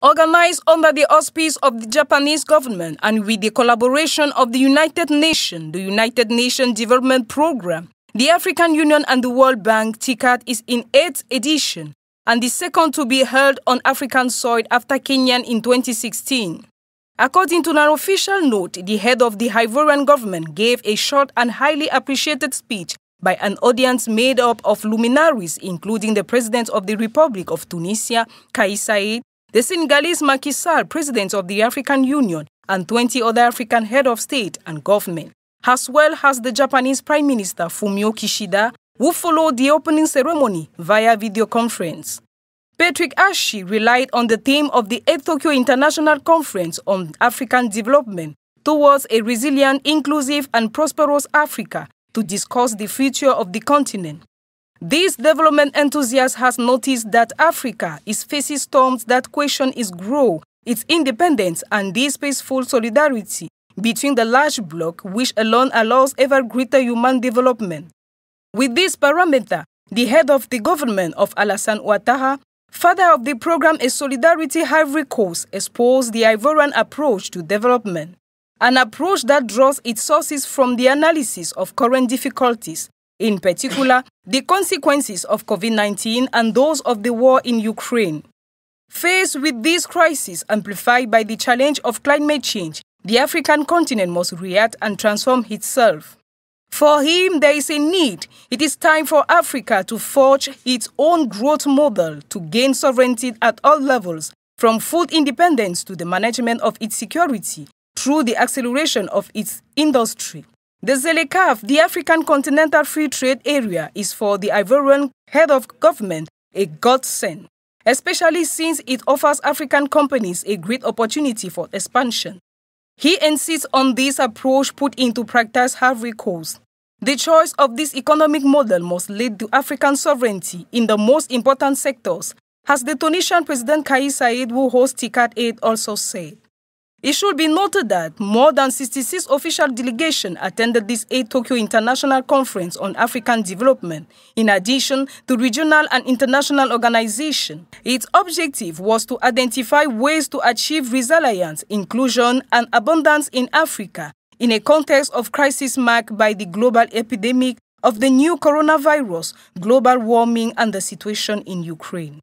Organized under the auspice of the Japanese government and with the collaboration of the United Nations Development Programme, the African Union and the World Bank, TICAD is in 8th edition and the second to be held on African soil after Kenya in 2016. According to an official note, the head of the Ivorian government gave a short and highly appreciated speech by an audience made up of luminaries, including the President of the Republic of Tunisia, Kais Saied, the Senegalese Macky Sall, President of the African Union, and 20 other African heads of state and government, as well as the Japanese Prime Minister Fumio Kishida, who followed the opening ceremony via video conference. Patrick Achi relied on the theme of the 8th Tokyo International Conference on African Development towards a resilient, inclusive, and prosperous Africa to discuss the future of the continent. This development enthusiast has noticed that Africa is facing storms that question its growth, its independence, and this peaceful solidarity between the large bloc, which alone allows ever greater human development. With this parameter, the head of the government of Alassane Ouattara, father of the program A Solidarity Ivory Coast, exposed the Ivorian approach to development, an approach that draws its sources from the analysis of current difficulties, in particular, the consequences of COVID-19 and those of the war in Ukraine. Faced with this crisis amplified by the challenge of climate change, the African continent must react and transform itself. For him, there is a need. It is time for Africa to forge its own growth model to gain sovereignty at all levels, from food independence to the management of its security, through the acceleration of its industry. The ZLECAf, the African Continental Free Trade Area, is for the Ivorian head of government a godsend, especially since it offers African companies a great opportunity for expansion. He insists on this approach put into practice Ivory Coast. The choice of this economic model must lead to African sovereignty in the most important sectors, as the Tunisian President Kais Saied, who hosts TICAD-8, also said. It should be noted that more than 66 official delegations attended this 8th Tokyo International Conference on African Development, in addition to regional and international organizations. Its objective was to identify ways to achieve resilience, inclusion, and abundance in Africa, in a context of crisis marked by the global epidemic of the new coronavirus, global warming, and the situation in Ukraine.